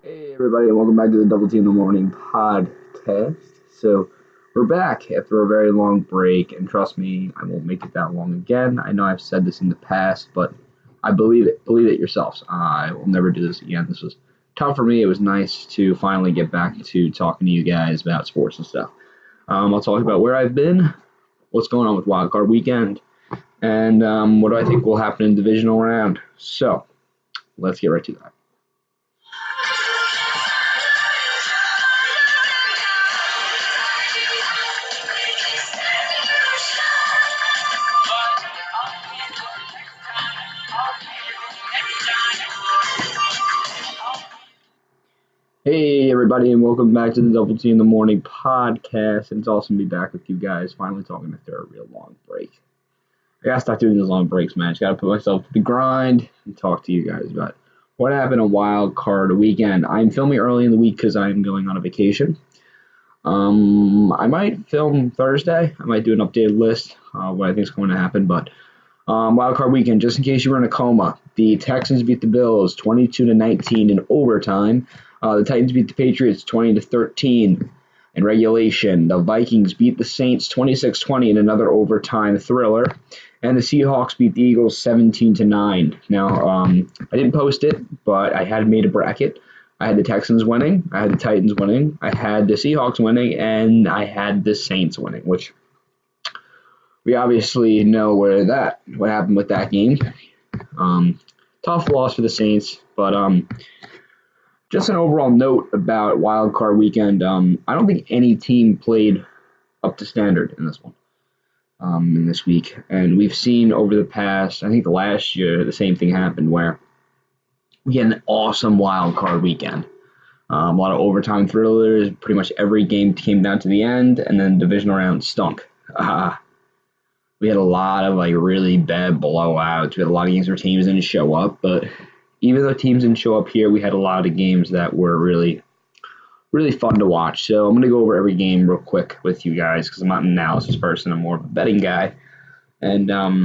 Hey everybody, and welcome back to the Double Team in the Morning podcast. So we're back after a very long break, and trust me, I won't make it that long again. I know I've said this in the past, but I believe it. Believe it yourselves. I will never do this again. This was tough for me. It was nice to finally get back to talking to you guys about sports and stuff. I'll talk about where I've been, what's going on with Wildcard weekend, and what do I think will happen in divisional round. So let's get right to that. Hey everybody, and welcome back to the Double T in the Morning podcast. And it's awesome to be back with you guys, finally talking after a real long break. I gotta stop doing these long breaks, man. I just gotta put myself to the grind and talk to you guys about what happened on Wild Card weekend. I'm filming early in the week because I'm going on a vacation. I might film Thursday. I might do an updated list what I think is going to happen, but Wild Card weekend, just in case you were in a coma, the Texans beat the Bills 22-19 in overtime. The Titans beat the Patriots 20-13 in regulation. The Vikings beat the Saints 26-20 in another overtime thriller. And the Seahawks beat the Eagles 17-9. Now, I didn't post it, but I had made a bracket. I had the Texans winning, I had the Titans winning, I had the Seahawks winning, and I had the Saints winning, which we obviously know what happened with that game. Tough loss for the Saints, but just an overall note about Wild Card weekend. I don't think any team played up to standard in this one, in this week. And we've seen over the past, I think the last year, the same thing happened where we had an awesome Wild Card weekend. A lot of overtime thrillers. Pretty much every game came down to the end, and then divisional round stunk. We had a lot of really bad blowouts. We had a lot of games where teams didn't show up, but even though teams didn't show up here, we had a lot of games that were really, really fun to watch. So I'm going to go over every game real quick with you guys because I'm not an analysis person. I'm more of a betting guy. And I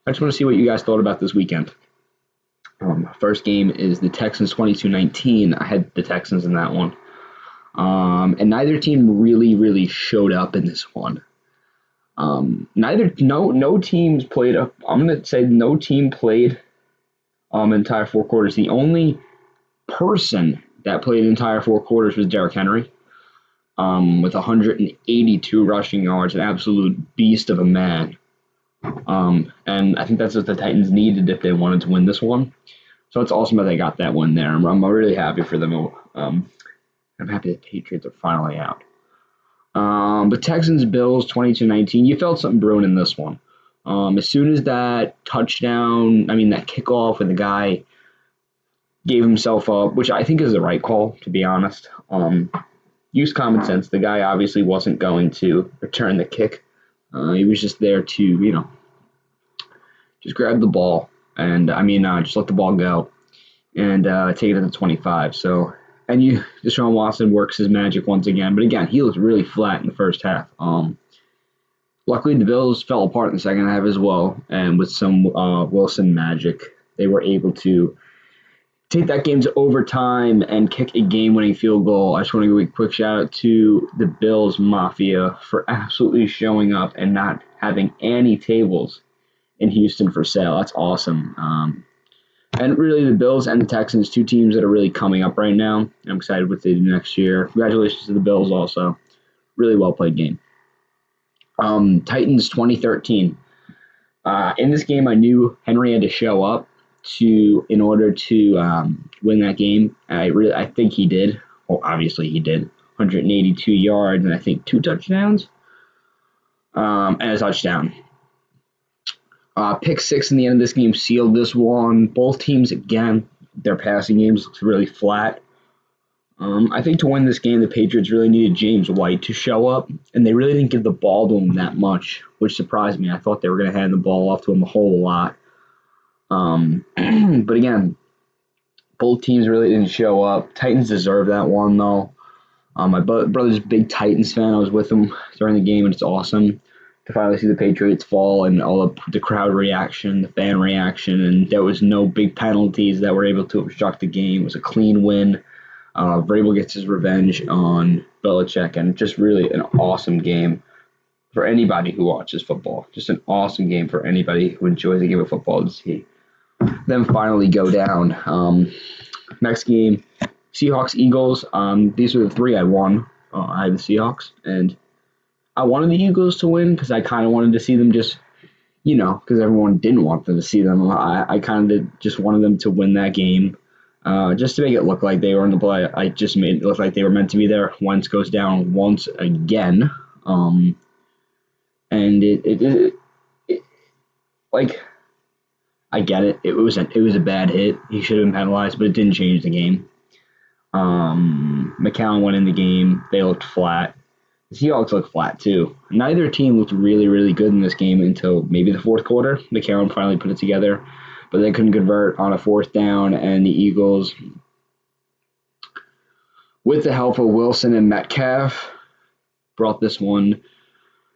just want to see what you guys thought about this weekend. First game is the Texans 22-19. I had the Texans in that one. And neither team really showed up in this one. No teams played. I'm gonna say no team played entire four quarters. The only person that played entire four quarters was Derrick Henry, with 182 rushing yards, an absolute beast of a man. And I think that's what the Titans needed if they wanted to win this one. So it's awesome that they got that one there. I'm really happy for them. I'm happy that the Patriots are finally out. But Texans-Bills 22-19, you felt something brewing in this one. As soon as that that kickoff and the guy gave himself up, which I think is the right call, to be honest. Use common sense. The guy obviously wasn't going to return the kick. He was just there to, just grab the ball and, just let the ball go and take it to the 25. So... And Deshaun Watson works his magic once again. But again, he looked really flat in the first half. Luckily, the Bills fell apart in the second half as well. And with some Wilson magic, they were able to take that game to overtime and kick a game-winning field goal. I just want to give a quick shout-out to the Bills Mafia for absolutely showing up and not having any tables in Houston for sale. That's awesome. And really, the Bills and the Texans, two teams that are really coming up right now. I'm excited what they do next year. Congratulations to the Bills also. Really well-played game. Titans 2013. In this game, I knew Henry had to show up in order to win that game. I think he did. Well, obviously he did. 182 yards and I think 2 touchdowns. And a touchdown. Pick 6 in the end of this game sealed this one. Both teams, again, their passing games looked really flat. I think to win this game, the Patriots really needed James White to show up, and they really didn't give the ball to him that much, which surprised me. I thought they were going to hand the ball off to him a whole lot. But again, both teams really didn't show up. Titans deserve that one, though. My brother's a big Titans fan. I was with him during the game, and it's awesome. to finally see the Patriots fall and all of the crowd reaction, the fan reaction, and there was no big penalties that were able to obstruct the game. It was a clean win. Vrabel gets his revenge on Belichick, and just really an awesome game for anybody who watches football. Just an awesome game for anybody who enjoys the game of football to see them finally go down. Next game, Seahawks-Eagles. These are the three I won. I had the Seahawks, and I wanted the Eagles to win because I kind of wanted to see them just, because everyone didn't want them to see them. I kind of just wanted them to win that game, just to make it look like they were in the play. I just made it look like they were meant to be there. Wentz goes down once again, and it like, I get it. It was a bad hit. He should have been penalized, but it didn't change the game. McCown went in the game. They looked flat. The Seahawks looked flat too. Neither team looked really, really good in this game until maybe the fourth quarter. McCown finally put it together, but they couldn't convert on a fourth down, and the Eagles, with the help of Wilson and Metcalf, brought this one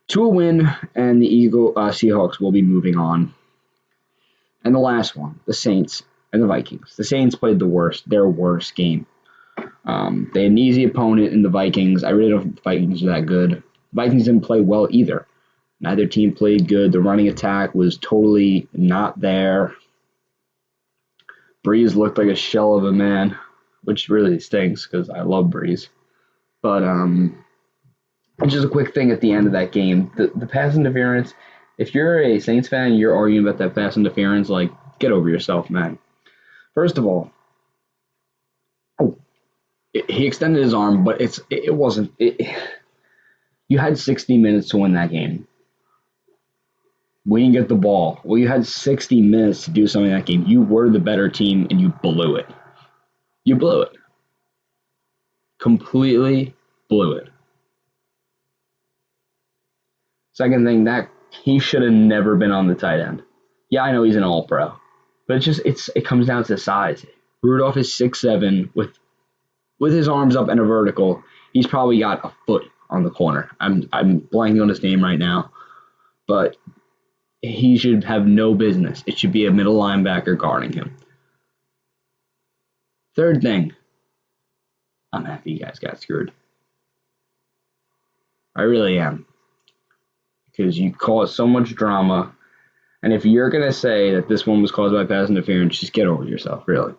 to a win, and the Seahawks will be moving on. And the last one, the Saints and the Vikings. The Saints played their worst game. They had an easy opponent in the Vikings. I really don't think the Vikings are that good. The Vikings didn't play well either. Neither team played good. The running attack was totally not there. Breeze looked like a shell of a man, which really stinks because I love Breeze. But just a quick thing at the end of that game. The pass interference, if you're a Saints fan, you're arguing about that pass interference, like, get over yourself, man. First of all, he extended his arm, but it wasn't. You had 60 minutes to win that game. We didn't get the ball. Well, you had 60 minutes to do something in that game. You were the better team, and you blew it. You blew it. Completely blew it. Second thing, that he should have never been on the tight end. Yeah, I know he's an all-pro, but it comes down to size. Rudolph is 6'7", with his arms up and a vertical. He's probably got a foot on the corner. I'm blanking on his name right now, but he should have no business. It should be a middle linebacker guarding him. Third thing, I'm happy you guys got screwed. I really am. Because you caused so much drama. And if you're going to say that this one was caused by pass interference, just get over yourself, really.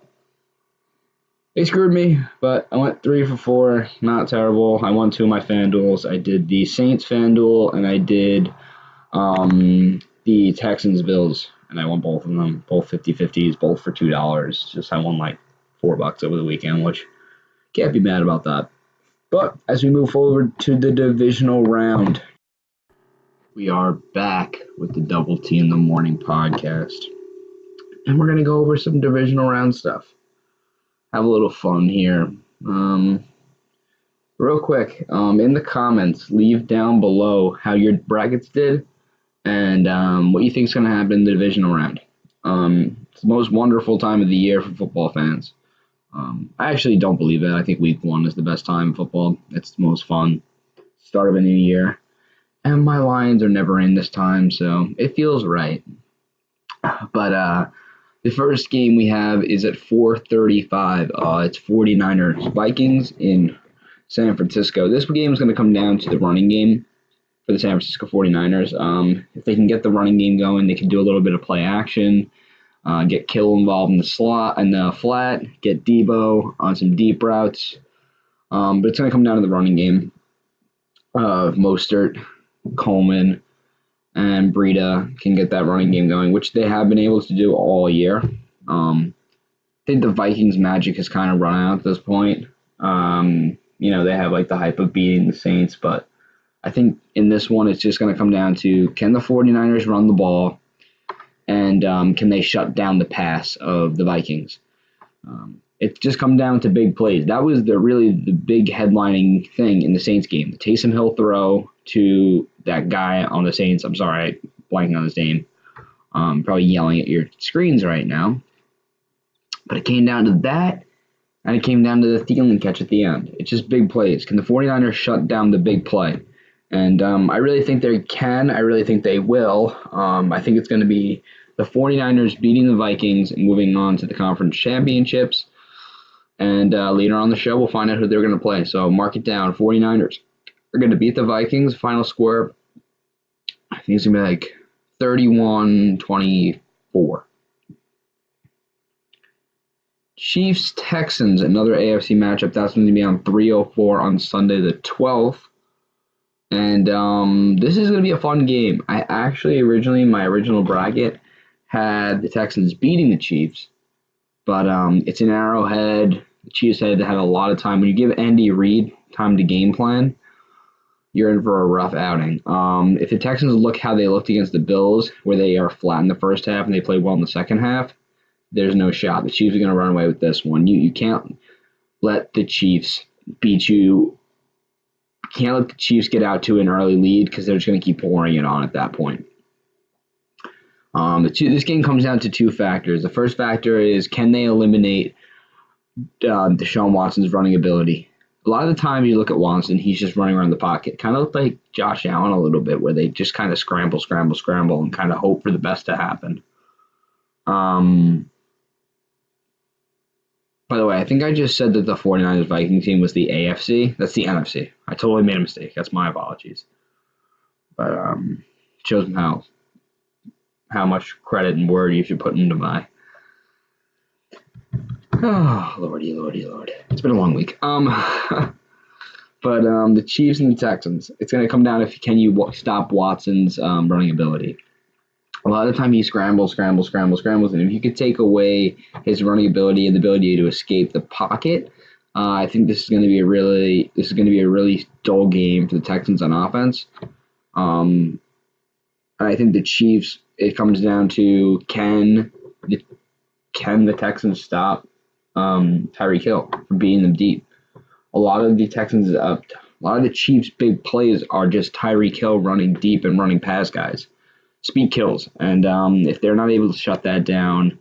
They screwed me, but I went 3 for 4. Not terrible. I won 2 of my FanDuels. I did the Saints FanDuel, and I did the Texans-Bills, and I won both of them. Both 50-50s, both for $2. Just I won like $4 over the weekend, which can't be mad about that. But as we move forward to the divisional round, we are back with the Double T in the Morning podcast. And we're going to go over some divisional round stuff. Have a little fun here. Real quick, in the comments, leave down below how your brackets did and what you think is going to happen in the divisional round. It's the most wonderful time of the year for football fans. I actually don't believe that. I think week 1 is the best time in football. It's the most fun. Start of a new year. And my Lions are never in this time, so it feels right. But the first game we have is at 4:35. It's 49ers Vikings in San Francisco. This game is going to come down to the running game for the San Francisco 49ers. If they can get the running game going, they can do a little bit of play action, get Kittle involved in the slot and the flat, get Debo on some deep routes. But it's going to come down to the running game of Mostert, Coleman, and Breida can get that running game going, which they have been able to do all year. I think the Vikings' magic has kind of run out at this point. They have like the hype of beating the Saints, but I think in this one it's just going to come down to, can the 49ers run the ball, and can they shut down the pass of the Vikings? It just comes down to big plays. That was the big headlining thing in the Saints game. The Taysom Hill throw to that guy on the Saints. I'm sorry, blanking on his name. Probably yelling at your screens right now. But it came down to that, and it came down to the Thielen catch at the end. It's just big plays. Can the 49ers shut down the big play? And I really think they can. I really think they will. I think it's going to be the 49ers beating the Vikings and moving on to the conference championships. And later on the show, we'll find out who they're going to play. So mark it down. 49ers are going to beat the Vikings. Final score, I think it's going to be like 31-24. Chiefs-Texans, another AFC matchup. That's going to be on 3:04 on Sunday the 12th. And this is going to be a fun game. I actually my original bracket had the Texans beating the Chiefs. But it's an Arrowhead. The Chiefs had a lot of time. When you give Andy Reid time to game plan, you're in for a rough outing. If the Texans look how they looked against the Bills, where they are flat in the first half and they play well in the second half, there's no shot. The Chiefs are going to run away with this one. You can't let the Chiefs beat you. You can't let the Chiefs get out to an early lead because they're just going to keep pouring it on at that point. This game comes down to two factors. The first factor is, can they eliminate Deshaun Watson's running ability? A lot of the time you look at Watson, he's just running around the pocket. Kind of look like Josh Allen a little bit, where they just kind of scramble, and kind of hope for the best to happen. By the way, I think I just said that the 49ers Vikings team was the AFC. That's the NFC. I totally made a mistake. That's my apologies. But shows them how much credit and word you should put into my. Oh, lordy. It's been a long week. But the Chiefs and the Texans, it's going to come down if can you stop Watson's running ability. A lot of the time he scrambles, and if you could take away his running ability and the ability to escape the pocket, I think this is going to be a really dull game for the Texans on offense. And I think the Chiefs, it comes down to can the Texans stop Tyreek Hill from beating them deep. A lot of the Chiefs' big plays are just Tyreek Hill running deep and running past guys. Speed kills, and if they're not able to shut that down,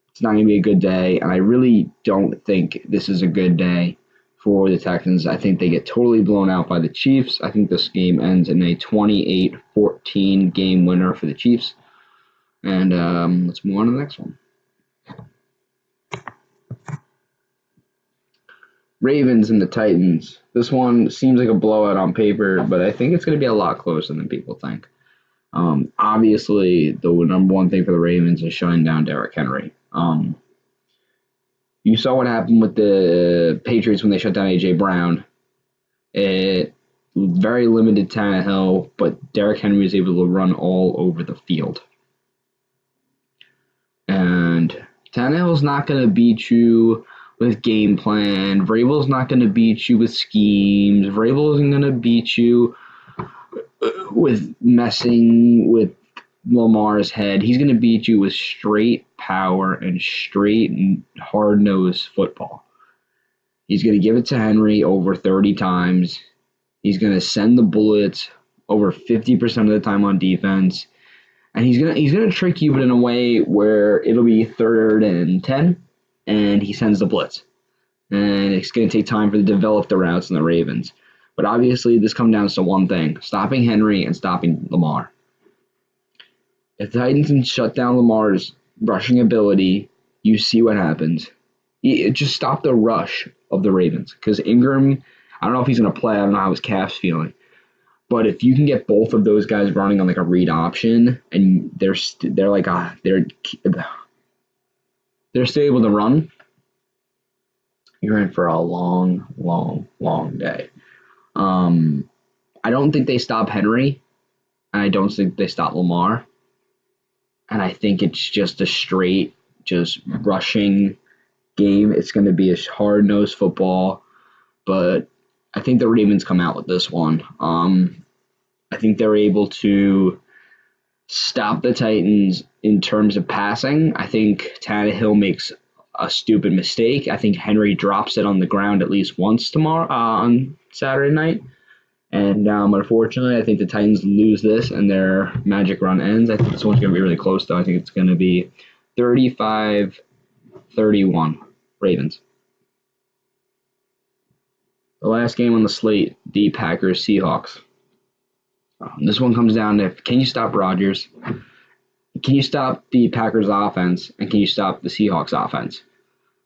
it's not going to be a good day. And I really don't think this is a good day for the Texans. I think they get totally blown out by the Chiefs. I think this game ends in a 28-14 game winner for the Chiefs. And let's move on to the next one. Ravens and the Titans. This one seems like a blowout on paper, but I think it's going to be a lot closer than people think. Obviously, the number one thing for the Ravens is shutting down Derrick Henry. You saw what happened with the Patriots when they shut down A.J. Brown. It very limited Tannehill, but Derrick Henry was able to run all over the field. And Tannehill's not going to beat you with game plan. Vrabel's not going to beat you with schemes. Vrabel isn't going to beat you with messing with Lamar's head. He's going to beat you with straight power and straight and hard-nosed football. He's going to give it to Henry over 30 times. He's going to send the bullets over 50% of the time on defense. And he's gonna trick you, but in a way where it'll be 3rd and 10, and he sends the blitz. And it's going to take time for to develop the routes in the Ravens. But obviously, this comes down to one thing: stopping Henry and stopping Lamar. If the Titans can shut down Lamar's rushing ability, you see what happens. Just stop the rush of the Ravens. Because Ingram, I don't know if he's going to play. I don't know how his calf's feeling. But if you can get both of those guys running on like a read option, and they're still able to run, you're in for a long, long, long day. I don't think they stop Henry, and I don't think they stop Lamar. And I think it's just a straight, just rushing game. It's going to be a hard-nosed football, but I think the Ravens come out with this one. I think they're able to stop the Titans in terms of passing. I think Tannehill makes a stupid mistake. I think Henry drops it on the ground at least once tomorrow on Saturday night. And unfortunately, I think the Titans lose this and their magic run ends. I think this one's going to be really close, though. I think it's going to be 35-31 Ravens. The last game on the slate, the Packers-Seahawks. This one comes down to, can you stop Rodgers? Can you stop the Packers offense? And can you stop the Seahawks offense?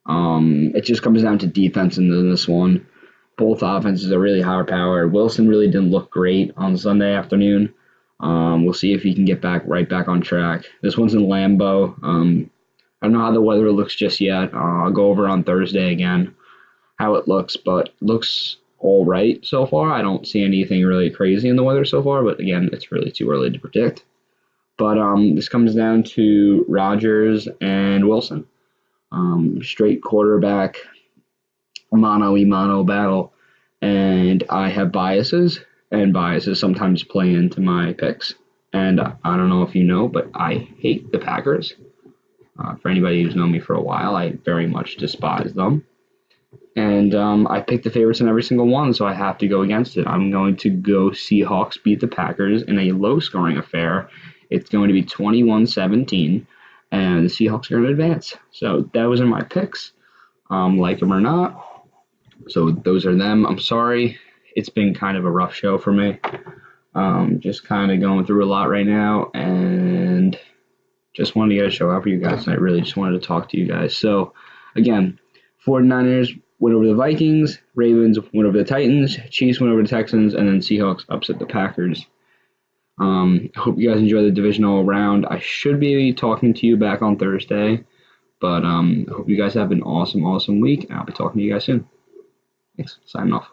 It just comes down to defense in this one. Both offenses are really high powered. Wilson really didn't look great on Sunday afternoon. We'll see if he can get right back on track. This one's in Lambeau. I don't know how the weather looks just yet. I'll go over on Thursday again how it looks, but looks all right so far. I don't see anything really crazy in the weather so far, but again, it's really too early to predict. But this comes down to Rodgers and Wilson. Straight quarterback mano-a-mano battle, and I have biases, and biases sometimes play into my picks. And I don't know if you know, but I hate the Packers. For anybody who's known me for a while, I very much despise them. And I picked the favorites in every single one, so I have to go against it. I'm going to go Seahawks beat the Packers in a low-scoring affair. It's going to be 21-17, and the Seahawks are going to advance. So those are my picks, like them or not. So those are them. I'm sorry. It's been kind of a rough show for me. Just kind of going through a lot right now, and just wanted to get a show out for you guys, and I really just wanted to talk to you guys. So, again, 49ers went over the Vikings, Ravens went over the Titans, Chiefs went over the Texans, and then Seahawks upset the Packers. I hope you guys enjoy the divisional round. I should be talking to you back on Thursday, but I hope you guys have an awesome, awesome week, and I'll be talking to you guys soon. Thanks. Signing off.